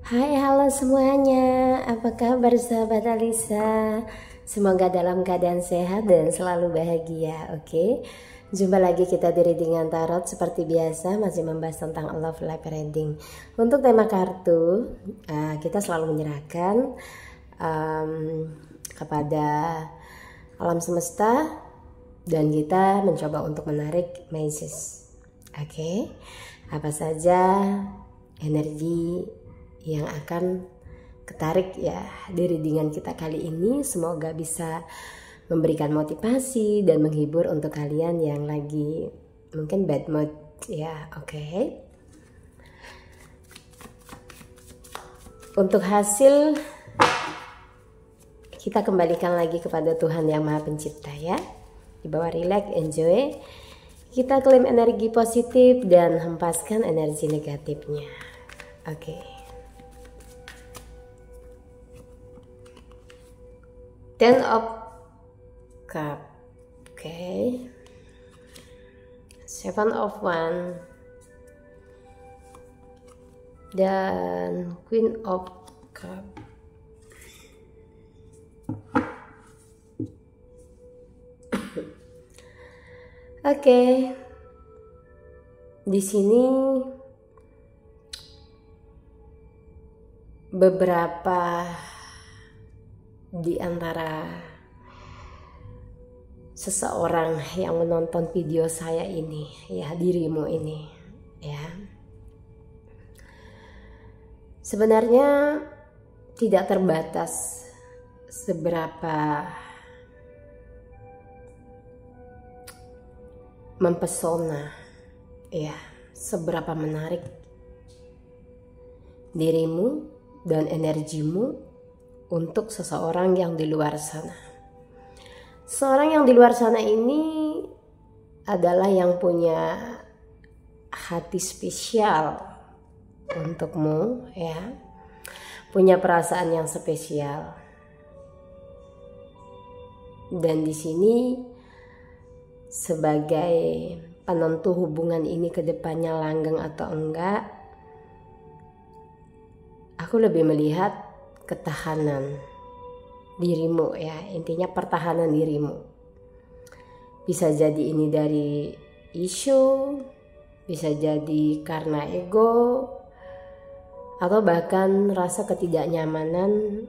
Hai, halo semuanya. Apa kabar sahabat Alisa? Semoga dalam keadaan sehat dan selalu bahagia. Oke, jumpa lagi kita di readingan tarot seperti biasa, masih membahas tentang love life reading. Untuk tema kartu, kita selalu menyerahkan kepada alam semesta dan kita mencoba untuk menarik message. Oke, apa saja energi yang akan ketarik ya di readingan kita kali ini. Semoga bisa memberikan motivasi dan menghibur untuk kalian yang lagi mungkin bad mood ya. Oke. Untuk hasil kita kembalikan lagi kepada Tuhan Yang Maha Pencipta ya. Di bawah relax, enjoy. Kita klaim energi positif dan hempaskan energi negatifnya. Oke. Ten of Cup, okay. Seven of Wands dan Queen of Cup. Oke. Di sini beberapa di antara seseorang yang menonton video saya ini ya, dirimu ini ya, sebenarnya tidak terbatas seberapa mempesona ya, seberapa menarik dirimu dan energimu untuk seseorang yang di luar sana. Seorang yang di luar sana ini adalah yang punya hati spesial untukmu ya. Punya perasaan yang spesial. Dan di sini sebagai penentu hubungan ini ke depannya langgeng atau enggak, aku lebih melihat ketahanan dirimu ya, intinya pertahanan dirimu. Bisa jadi ini dari isu, bisa jadi karena ego, atau bahkan rasa ketidaknyamanan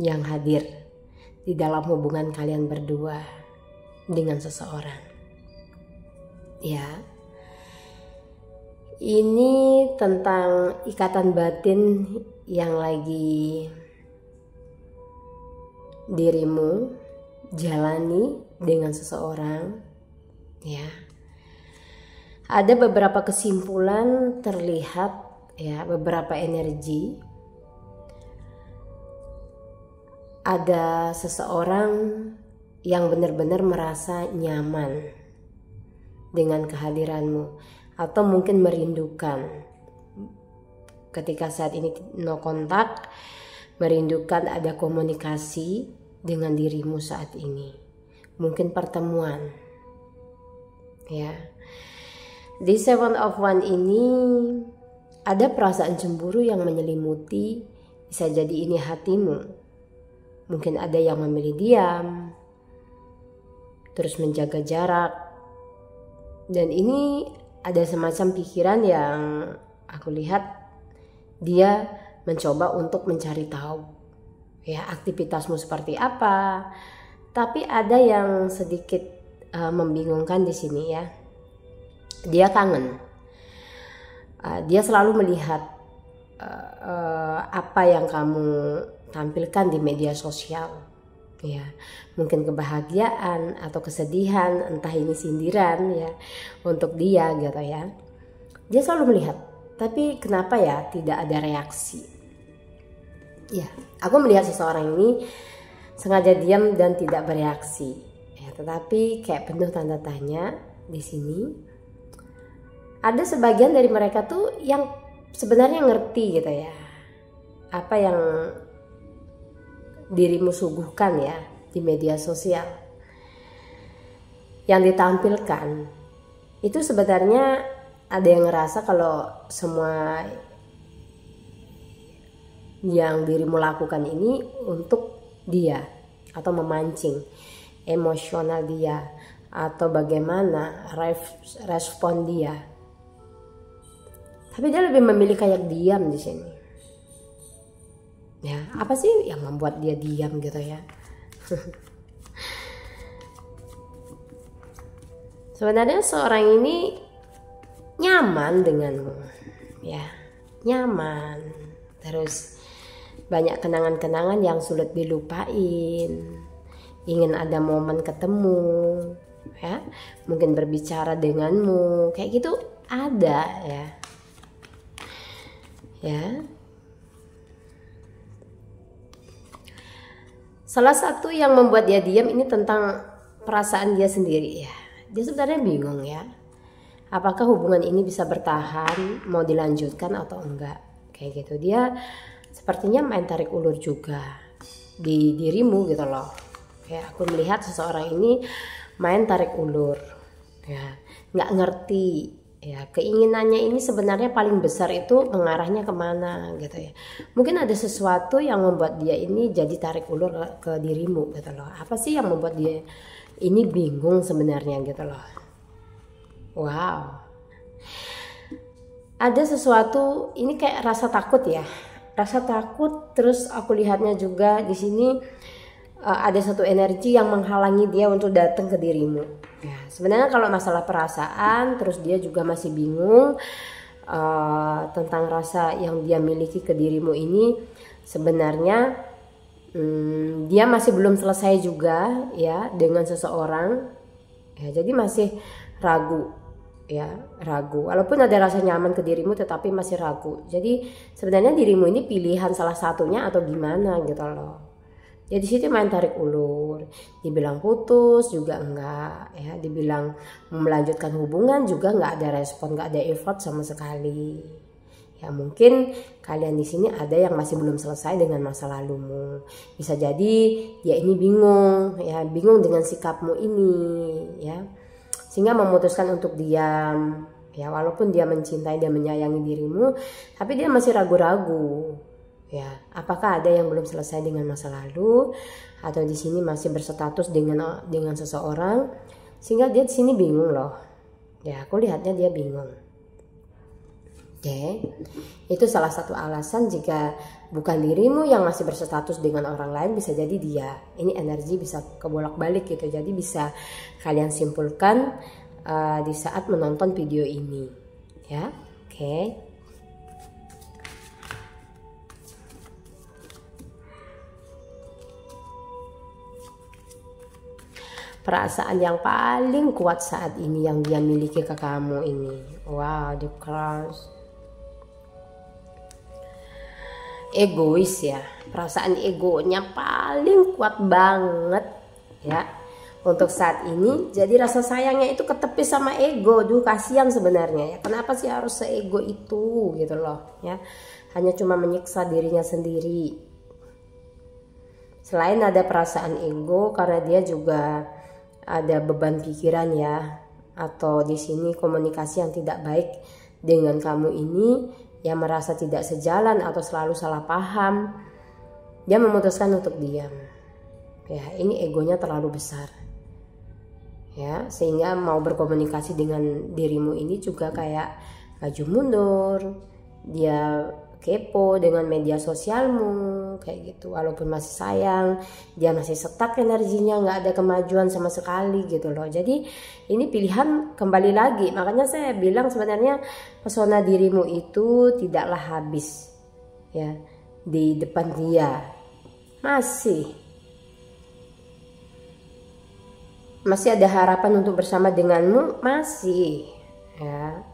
yang hadir di dalam hubungan kalian berdua dengan seseorang. Ya. Ini tentang ikatan batin yang lagi dirimu jalani dengan seseorang ya. Ada beberapa kesimpulan terlihat ya, beberapa energi. Ada seseorang yang benar-benar merasa nyaman dengan kehadiranmu atau mungkin merindukan ketika saat ini no kontak, merindukan ada komunikasi dengan dirimu saat ini, mungkin pertemuan ya. Di Seven of Wands ini ada perasaan cemburu yang menyelimuti, bisa jadi ini hatimu, mungkin ada yang memilih diam terus menjaga jarak, dan ini ada semacam pikiran yang aku lihat dia mencoba untuk mencari tahu ya aktivitasmu seperti apa. Tapi ada yang sedikit membingungkan di sini ya. Dia kangen. Dia selalu melihat apa yang kamu tampilkan di media sosial. Ya, mungkin kebahagiaan atau kesedihan, entah ini sindiran ya untuk dia gitu ya. Dia selalu melihat, tapi kenapa ya tidak ada reaksi? Ya, aku melihat seseorang ini sengaja diam dan tidak bereaksi. Ya, tetapi kayak penuh tanda tanya di sini. Ada sebagian dari mereka tuh yang sebenarnya ngerti gitu ya, apa yang dirimu suguhkan ya di media sosial yang ditampilkan itu. Sebenarnya ada yang ngerasa kalau semua yang dirimu lakukan ini untuk dia, atau memancing emosional dia, atau bagaimana respon dia. Tapi dia lebih memilih kayak diam di sini. Ya, apa sih yang membuat dia diam gitu ya? Sebenarnya seorang ini nyaman denganmu, ya, nyaman. Terus banyak kenangan-kenangan yang sulit dilupain. Ingin ada momen ketemu, ya, mungkin berbicara denganmu, kayak gitu ada ya. Ya. Salah satu yang membuat dia diam ini tentang perasaan dia sendiri ya. Dia sebenarnya bingung ya. Apakah hubungan ini bisa bertahan, mau dilanjutkan atau enggak. Kayak gitu. Dia sepertinya main tarik ulur juga di dirimu gitu loh. Ya, aku melihat seseorang ini main tarik ulur. Ya, nggak ngerti. Ya, keinginannya ini sebenarnya paling besar itu mengarahnya kemana gitu ya. Mungkin ada sesuatu yang membuat dia ini jadi tarik ulur ke dirimu gitu loh. Apa sih yang membuat dia ini bingung sebenarnya gitu loh. Wow. Ada sesuatu ini kayak rasa takut ya. Rasa takut, terus aku lihatnya juga di sini ada satu energi yang menghalangi dia untuk datang ke dirimu. Ya, sebenarnya kalau masalah perasaan, terus dia juga masih bingung tentang rasa yang dia miliki ke dirimu ini. Sebenarnya dia masih belum selesai juga ya dengan seseorang. Ya, jadi masih ragu. Ya, ragu. Walaupun ada rasa nyaman ke dirimu, tetapi masih ragu. Jadi sebenarnya dirimu ini pilihan salah satunya atau gimana gitu loh. Ya di situ main tarik ulur, dibilang putus juga enggak, ya dibilang melanjutkan hubungan juga enggak ada respon, enggak ada effort sama sekali. Ya mungkin kalian di sini ada yang masih belum selesai dengan masa lalumu. Bisa jadi dia ini bingung, ya bingung dengan sikapmu ini, ya sehingga memutuskan untuk diam. Ya walaupun dia mencintai dan menyayangi dirimu, tapi dia masih ragu-ragu. Ya, apakah ada yang belum selesai dengan masa lalu atau di sini masih berstatus dengan seseorang sehingga dia di sini bingung loh. Ya, aku lihatnya dia bingung. Oke. Itu salah satu alasan jika bukan dirimu yang masih berstatus dengan orang lain, bisa jadi dia. Ini energi bisa kebolak-balik gitu. Jadi bisa kalian simpulkan di saat menonton video ini. Ya. Oke. Perasaan yang paling kuat saat ini yang dia miliki ke kamu ini. Wow, the cross. Egois ya. Perasaan egonya paling kuat banget ya. Untuk saat ini, jadi rasa sayangnya itu ketepis sama ego. Duh, kasihan sebenarnya ya. Kenapa sih harus seego itu gitu loh ya. Hanya cuma menyiksa dirinya sendiri. Selain ada perasaan ego, karena dia juga ada beban pikiran ya, atau di sini komunikasi yang tidak baik dengan kamu ini, yang merasa tidak sejalan atau selalu salah paham, dia memutuskan untuk diam. Ya, ini egonya terlalu besar. Ya, sehingga mau berkomunikasi dengan dirimu ini juga kayak maju mundur. Dia kepo dengan media sosialmu kayak gitu. Walaupun masih sayang, dia masih stuck energinya, nggak ada kemajuan sama sekali gitu loh. Jadi ini pilihan kembali lagi. Makanya saya bilang sebenarnya pesona dirimu itu tidaklah habis ya di depan dia. Masih ada harapan untuk bersama denganmu, masih ya.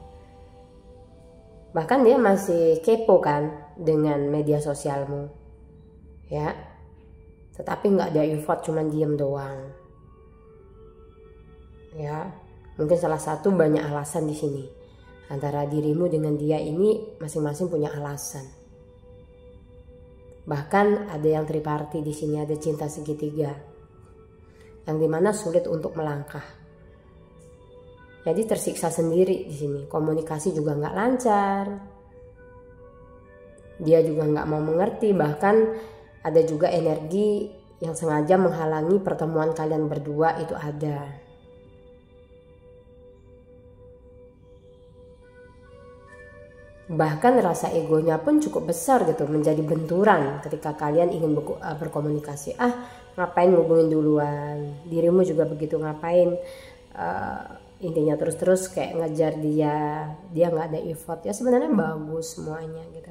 Bahkan dia masih kepo kan dengan media sosialmu. Ya. Tetapi nggak ada effort, cuman diem doang. Ya. Mungkin salah satu banyak alasan di sini. Antara dirimu dengan dia ini masing-masing punya alasan. Bahkan ada yang triparti di sini, ada cinta segitiga. Yang dimana sulit untuk melangkah. Jadi tersiksa sendiri di sini. Komunikasi juga nggak lancar. dia juga nggak mau mengerti, bahkan ada juga energi yang sengaja menghalangi pertemuan kalian berdua itu ada. Bahkan rasa egonya pun cukup besar gitu, menjadi benturan ketika kalian ingin berkomunikasi. Ngapain ngubungin duluan, dirimu juga begitu, ngapain intinya terus kayak ngejar dia nggak ada effort. Ya sebenarnya bagus semuanya gitu,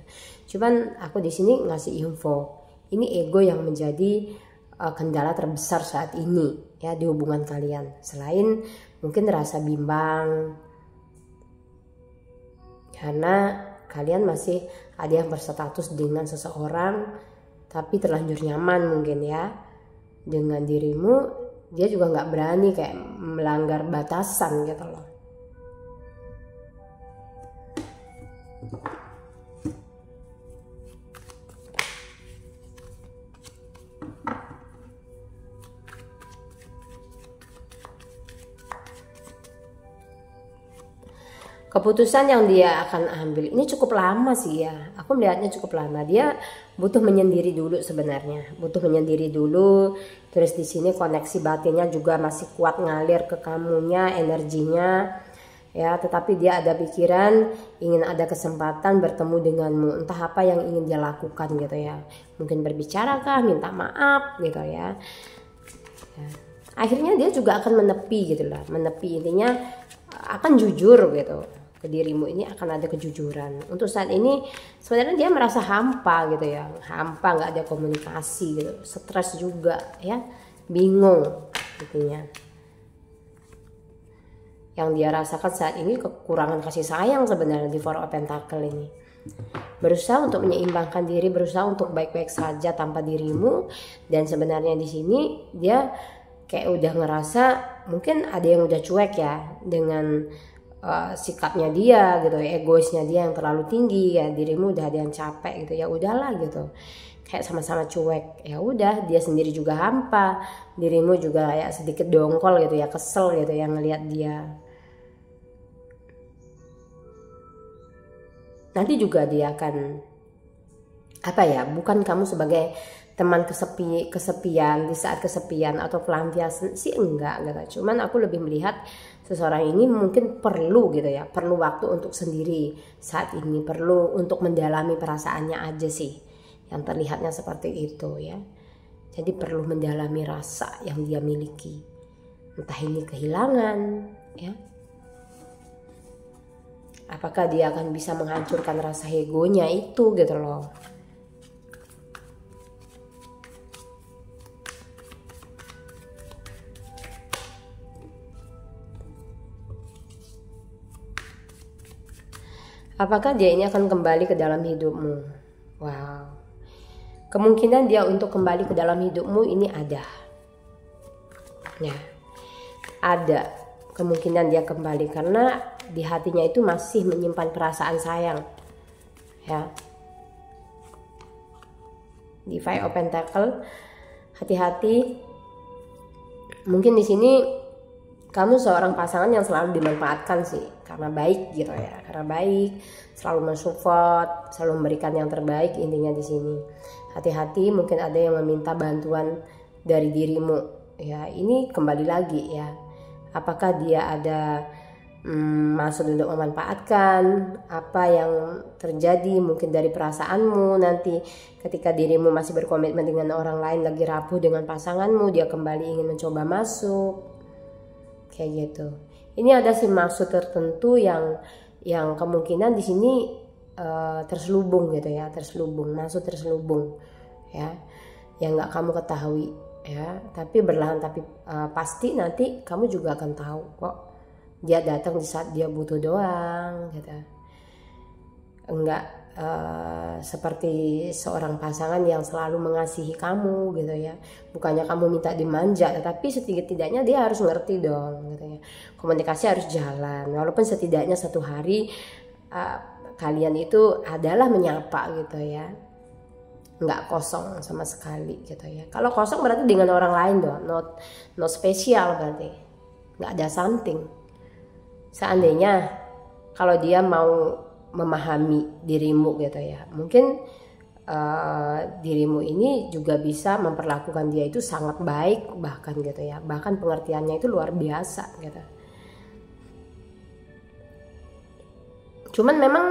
cuman aku di sini ngasih info, ini ego yang menjadi kendala terbesar saat ini ya di hubungan kalian. Selain mungkin rasa bimbang karena kalian masih ada yang berstatus dengan seseorang tapi terlanjur nyaman mungkin ya dengan dirimu, dia juga nggak berani kayak melanggar batasan gitu loh. Keputusan yang dia akan ambil ini cukup lama sih ya. Aku melihatnya cukup lama. Dia butuh menyendiri dulu sebenarnya. Butuh menyendiri dulu. Terus di sini koneksi batinnya juga masih kuat ngalir ke kamunya, energinya. Ya, tetapi dia ada pikiran ingin ada kesempatan bertemu denganmu. Entah apa yang ingin dia lakukan gitu ya. Mungkin berbicara kah, minta maaf gitu ya. Akhirnya dia juga akan menepi gitu lah. Menepi intinya akan jujur gitu. Ke dirimu ini akan ada kejujuran. Untuk saat ini sebenarnya dia merasa hampa gitu ya, hampa, nggak ada komunikasi gitu, stres juga ya, bingung intinya. Yang dia rasakan saat ini kekurangan kasih sayang sebenarnya di Four of Pentacle ini. Berusaha untuk menyeimbangkan diri, berusaha untuk baik-baik saja tanpa dirimu, dan sebenarnya di sini dia kayak udah ngerasa mungkin ada yang udah cuek ya dengan sikapnya dia gitu, egoisnya dia yang terlalu tinggi ya, dirimu udah ada yang capek gitu ya, udahlah gitu, kayak sama-sama cuek, ya udah dia sendiri juga hampa, dirimu juga ya sedikit dongkol gitu ya, kesel gitu ya ngelihat dia. Nanti juga dia akan apa ya, bukan kamu sebagai teman kesepian di saat kesepian atau pelampiasan sih enggak gitu. Cuman aku lebih melihat seseorang ini mungkin perlu gitu ya, perlu waktu untuk sendiri saat ini, perlu untuk mendalami perasaannya aja sih, yang terlihatnya seperti itu ya. Jadi perlu mendalami rasa yang dia miliki, entah ini kehilangan ya, apakah dia akan bisa menghancurkan rasa egonya itu gitu loh. Apakah dia ini akan kembali ke dalam hidupmu? Wow. Kemungkinan dia untuk kembali ke dalam hidupmu ini ada. Ya. Ada kemungkinan dia kembali karena di hatinya itu masih menyimpan perasaan sayang. Ya. Di Five of Pentacle, hati-hati. Mungkin di sini kamu seorang pasangan yang selalu dimanfaatkan sih, karena baik gitu ya, karena baik, selalu mensupport, selalu memberikan yang terbaik intinya di sini. Hati-hati, mungkin ada yang meminta bantuan dari dirimu ya. Ini kembali lagi ya, apakah dia ada maksud untuk memanfaatkan apa yang terjadi mungkin dari perasaanmu nanti ketika dirimu masih berkomitmen dengan orang lain, lagi rapuh dengan pasanganmu, dia kembali ingin mencoba masuk kayak gitu. Ini ada sih maksud tertentu yang kemungkinan di sini terselubung gitu ya, terselubung, maksud terselubung ya, yang nggak kamu ketahui ya, tapi berlahan tapi pasti nanti kamu juga akan tahu kok. Dia datang di saat dia butuh doang gitu, enggak seperti seorang pasangan yang selalu mengasihi kamu gitu ya. Bukannya kamu minta dimanja, tetapi setidaknya dia harus ngerti dong gitu ya. Komunikasi harus jalan, walaupun setidaknya satu hari kalian itu adalah menyapa gitu ya, nggak kosong sama sekali gitu ya. Kalau kosong berarti dengan orang lain dong, not spesial, berarti nggak ada something. Seandainya kalau dia mau memahami dirimu gitu ya, mungkin dirimu ini juga bisa memperlakukan dia itu sangat baik bahkan gitu ya, bahkan pengertiannya itu luar biasa gitu. Cuman memang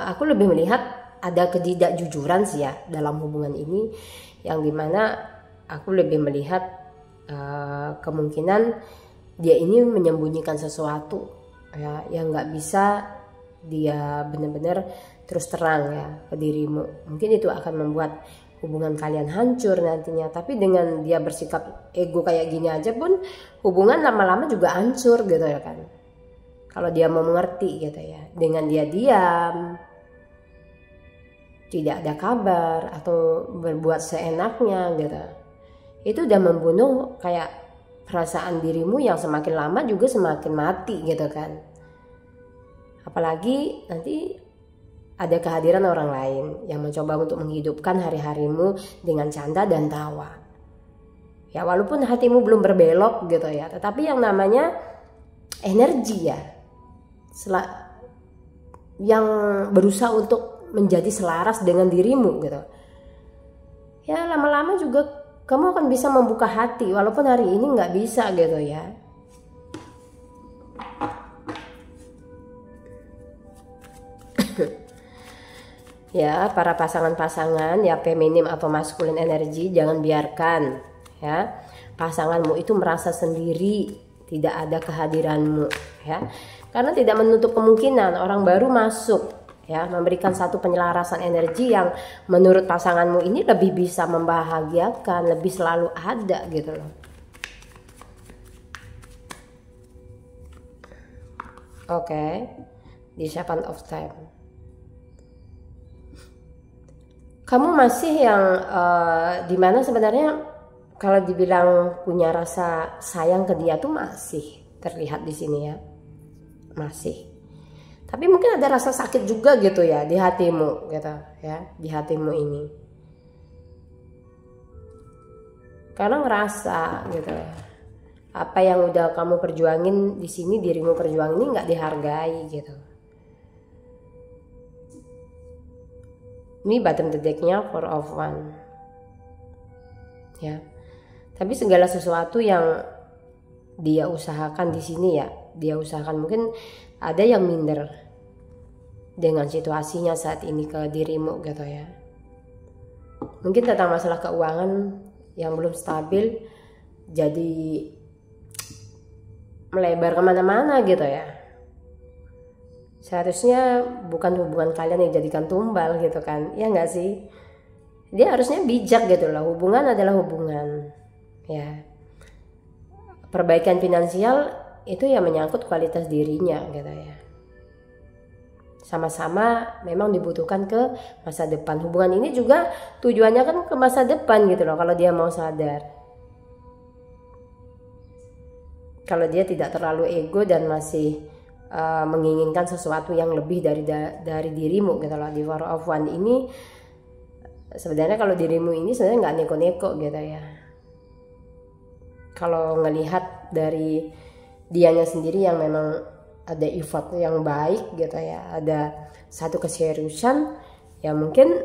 aku lebih melihat ada ketidakjujuran sih ya dalam hubungan ini, yang dimana aku lebih melihat kemungkinan dia ini menyembunyikan sesuatu ya, yang nggak bisa dia benar-benar terus terang ya ke dirimu. Mungkin itu akan membuat hubungan kalian hancur nantinya. Tapi dengan dia bersikap ego kayak gini aja pun hubungan lama-lama juga hancur gitu ya kan. Kalau dia mau mengerti gitu ya. Dengan dia diam, tidak ada kabar atau berbuat seenaknya gitu, itu udah membunuh kayak perasaan dirimu yang semakin lama juga semakin mati gitu kan. Apalagi nanti ada kehadiran orang lain yang mencoba untuk menghidupkan hari-harimu dengan canda dan tawa. Ya walaupun hatimu belum berbelok gitu ya, tetapi yang namanya energi ya, yang berusaha untuk menjadi selaras dengan dirimu gitu. Ya lama-lama juga kamu akan bisa membuka hati walaupun hari ini nggak bisa gitu ya. Ya, para pasangan-pasangan ya feminim atau maskulin energi, jangan biarkan ya pasanganmu itu merasa sendiri, tidak ada kehadiranmu ya. Karena tidak menutup kemungkinan orang baru masuk ya, memberikan satu penyelarasan energi yang menurut pasanganmu ini lebih bisa membahagiakan, lebih selalu ada gitu loh. Oke, di Seven of Time. Kamu masih yang dimana sebenarnya kalau dibilang punya rasa sayang ke dia tuh masih terlihat di sini ya, masih. Tapi mungkin ada rasa sakit juga gitu ya di hatimu gitu ya, di hatimu ini. Karena ngerasa gitu, apa yang udah kamu perjuangin di sini, dirimu perjuangin ini nggak dihargai gitu. Ini bottom the deck-nya Four of Wands. Ya. Tapi segala sesuatu yang dia usahakan di sini ya, dia usahakan, mungkin ada yang minder dengan situasinya saat ini ke dirimu gitu ya. Mungkin tentang masalah keuangan yang belum stabil, jadi melebar kemana-mana gitu ya. Seharusnya bukan hubungan kalian yang dijadikan tumbal gitu kan, ya nggak sih? Dia harusnya bijak gitu loh. Hubungan adalah hubungan ya. Perbaikan finansial itu ya menyangkut kualitas dirinya gitu ya. Sama-sama memang dibutuhkan ke masa depan. Hubungan ini juga tujuannya kan ke masa depan gitu loh, kalau dia mau sadar. Kalau dia tidak terlalu ego dan masih menginginkan sesuatu yang lebih dari dirimu gitu loh. Di Four of Wands ini sebenarnya kalau dirimu ini sebenarnya nggak neko-neko gitu ya. Kalau ngelihat dari dianya sendiri yang memang ada effort yang baik gitu ya, ada satu keseriusan, ya mungkin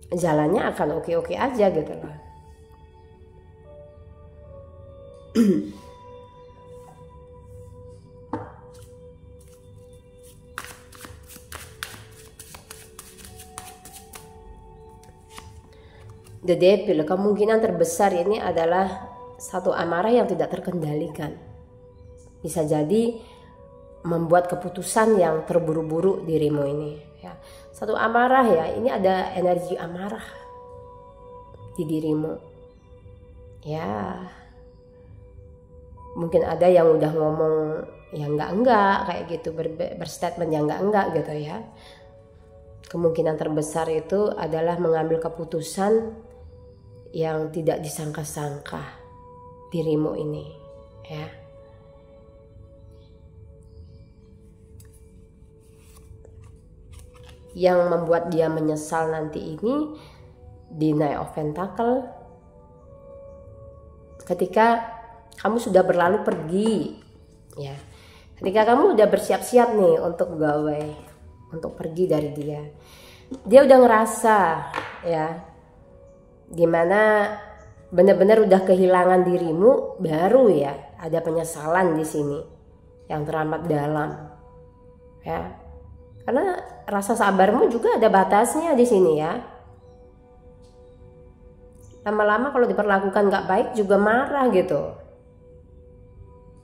jalannya akan oke-oke aja gitu loh. The Devil, kemungkinan terbesar ini adalah satu amarah yang tidak terkendalikan. Bisa jadi membuat keputusan yang terburu-buru dirimu ini ya. Satu amarah ya, ini ada energi amarah di dirimu ya. Mungkin ada yang udah ngomong yang enggak kayak gitu, berstatement yang enggak gitu ya. Kemungkinan terbesar itu adalah mengambil keputusan yang tidak disangka-sangka dirimu ini ya. Yang membuat dia menyesal nanti ini di Knight of Pentacles, ketika kamu sudah berlalu pergi ya. Ketika kamu udah bersiap-siap nih untuk gawe, untuk pergi dari dia. dia udah ngerasa ya gimana benar-benar udah kehilangan dirimu, baru ya ada penyesalan di sini yang teramat dalam ya, karena rasa sabarmu juga ada batasnya di sini ya. Lama-lama kalau diperlakukan nggak baik juga marah gitu.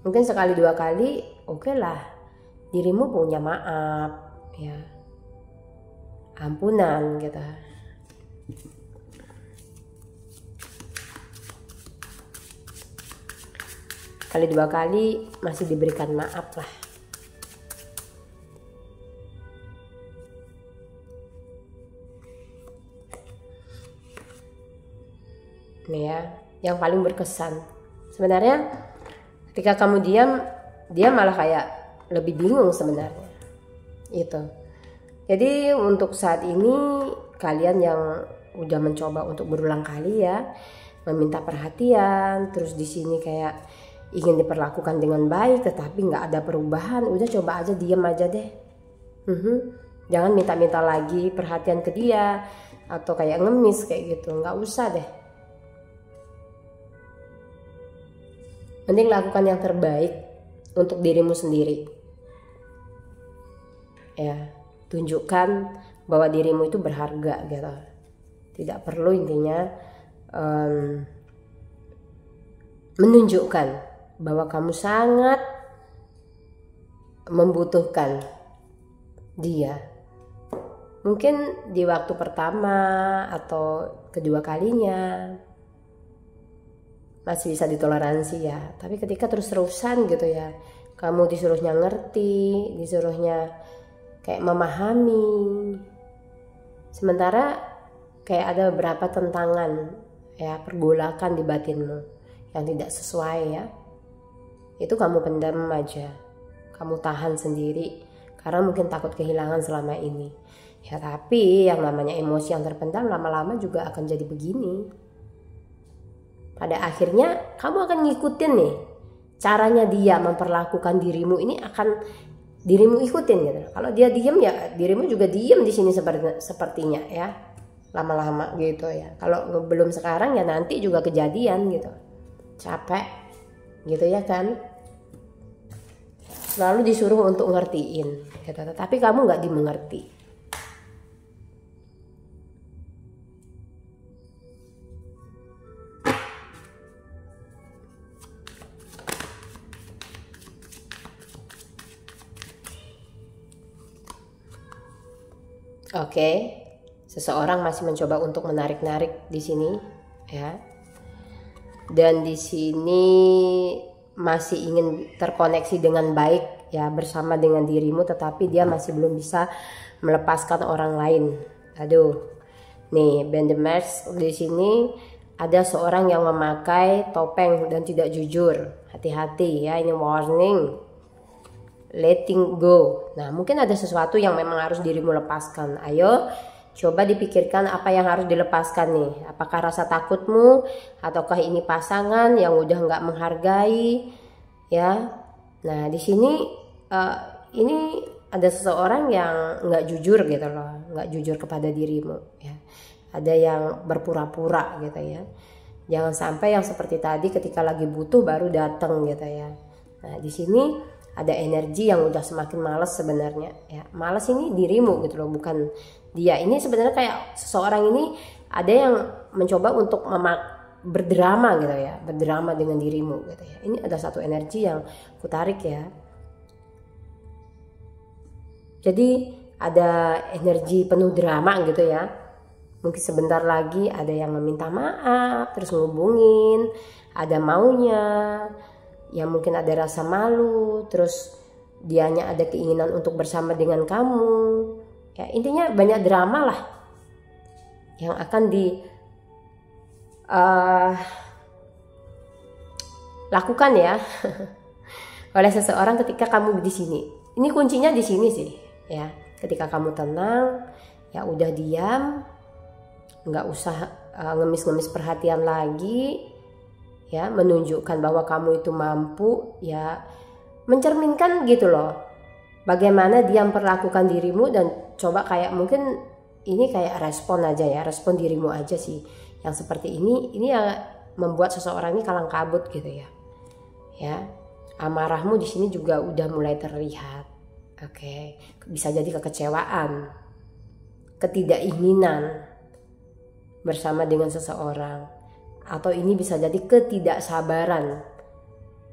Mungkin sekali dua kali oke lah, dirimu punya maaf ya, ampunan gitu. Kali dua kali masih diberikan maaf lah. Nih ya, yang paling berkesan sebenarnya ketika kamu diam, dia malah kayak lebih bingung sebenarnya itu. Jadi untuk saat ini kalian yang udah mencoba untuk berulang kali ya meminta perhatian, terus di sini kayak ingin diperlakukan dengan baik tetapi nggak ada perubahan, udah coba aja diam aja deh. Jangan minta-minta lagi perhatian ke dia atau kayak ngemis kayak gitu, nggak usah deh. Mending lakukan yang terbaik untuk dirimu sendiri ya, tunjukkan bahwa dirimu itu berharga gitu. Tidak perlu intinya menunjukkan bahwa kamu sangat membutuhkan dia. Mungkin di waktu pertama atau kedua kalinya masih bisa ditoleransi ya, tapi ketika terus-terusan gitu ya, kamu disuruhnya ngerti, disuruhnya kayak memahami, sementara kayak ada beberapa tentangan ya, pergolakan di batinmu yang tidak sesuai ya, itu kamu pendam aja, kamu tahan sendiri karena mungkin takut kehilangan selama ini ya. Tapi yang namanya emosi yang terpendam lama-lama juga akan jadi begini. Pada akhirnya kamu akan ngikutin nih caranya dia memperlakukan dirimu, ini akan dirimu ikutin gitu. Kalau dia diem ya dirimu juga diem di sini sepertinya ya, lama-lama gitu ya. Kalau belum sekarang ya nanti juga kejadian gitu. Capek gitu ya kan, selalu disuruh untuk ngertiin gitu, tapi kamu nggak dimengerti. Oke, seseorang masih mencoba untuk menarik-narik di sini ya. Dan di sini masih ingin terkoneksi dengan baik ya bersama dengan dirimu, tetapi dia masih belum bisa melepaskan orang lain. Aduh. Nih, Bendemers di sini ada seorang yang memakai topeng dan tidak jujur. Hati-hati ya, ini warning. Letting go. Nah, mungkin ada sesuatu yang memang harus dirimu lepaskan. Ayo, coba dipikirkan apa yang harus dilepaskan nih. Apakah rasa takutmu, ataukah ini pasangan yang udah nggak menghargai, ya? Nah, di sini ini ada seseorang yang nggak jujur gitu loh, nggak jujur kepada dirimu. Ya. Ada yang berpura-pura gitu ya. Jangan sampai yang seperti tadi ketika lagi butuh baru datang gitu ya. Nah, di sini ada energi yang udah semakin malas sebenarnya ya. Malas ini dirimu gitu loh, bukan dia. Ini sebenarnya kayak seseorang ini ada yang mencoba untuk berdrama gitu ya, berdrama dengan dirimu gitu ya. Ini ada satu energi yang kutarik ya. Jadi ada energi penuh drama gitu ya. Mungkin sebentar lagi ada yang meminta maaf, terus ngubungin, ada maunya, ya mungkin ada rasa malu, terus dianya ada keinginan untuk bersama dengan kamu. Ya intinya banyak drama lah yang akan lakukan ya oleh seseorang ketika kamu di sini. Ini kuncinya di sini sih ya. Ketika kamu tenang, ya udah diam, nggak usah ngemis-ngemis perhatian lagi. Ya, menunjukkan bahwa kamu itu mampu, ya mencerminkan gitu loh bagaimana dia memperlakukan dirimu, dan coba kayak mungkin ini kayak respon aja ya, respon dirimu aja sih yang seperti ini yang membuat seseorang ini kalang kabut gitu ya. Ya, amarahmu di sini juga udah mulai terlihat. Oke, bisa jadi kekecewaan, ketidakinginan bersama dengan seseorang, atau ini bisa jadi ketidaksabaran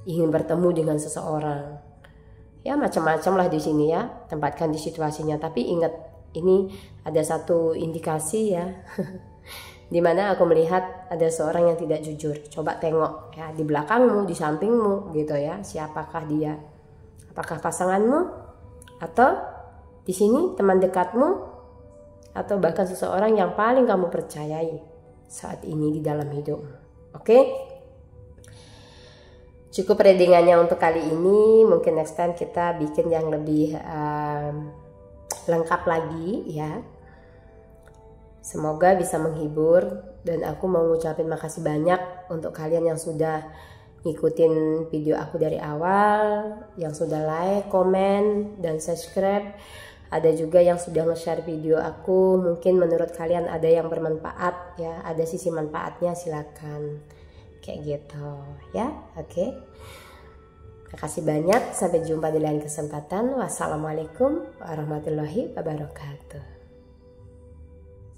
ingin bertemu dengan seseorang. Ya macam-macam lah di sini ya, tempatkan di situasinya. Tapi ingat, ini ada satu indikasi ya dimana aku melihat ada seorang yang tidak jujur. Coba tengok ya di belakangmu, di sampingmu gitu ya, siapakah dia? Apakah pasanganmu, atau di sini teman dekatmu, atau bahkan seseorang yang paling kamu percayai saat ini di dalam hidupmu. Oke? Cukup readingannya untuk kali ini. Mungkin next time kita bikin yang lebih lengkap lagi ya. Semoga bisa menghibur, dan aku mau ngucapin makasih banyak untuk kalian yang sudah ngikutin video aku dari awal, yang sudah like, komen, dan subscribe. Ada juga yang sudah nge-share video aku. Mungkin menurut kalian ada yang bermanfaat ya, ada sisi manfaatnya, silakan. Kayak gitu ya. Oke. Makasih banyak, sampai jumpa di lain kesempatan. Wassalamualaikum warahmatullahi wabarakatuh.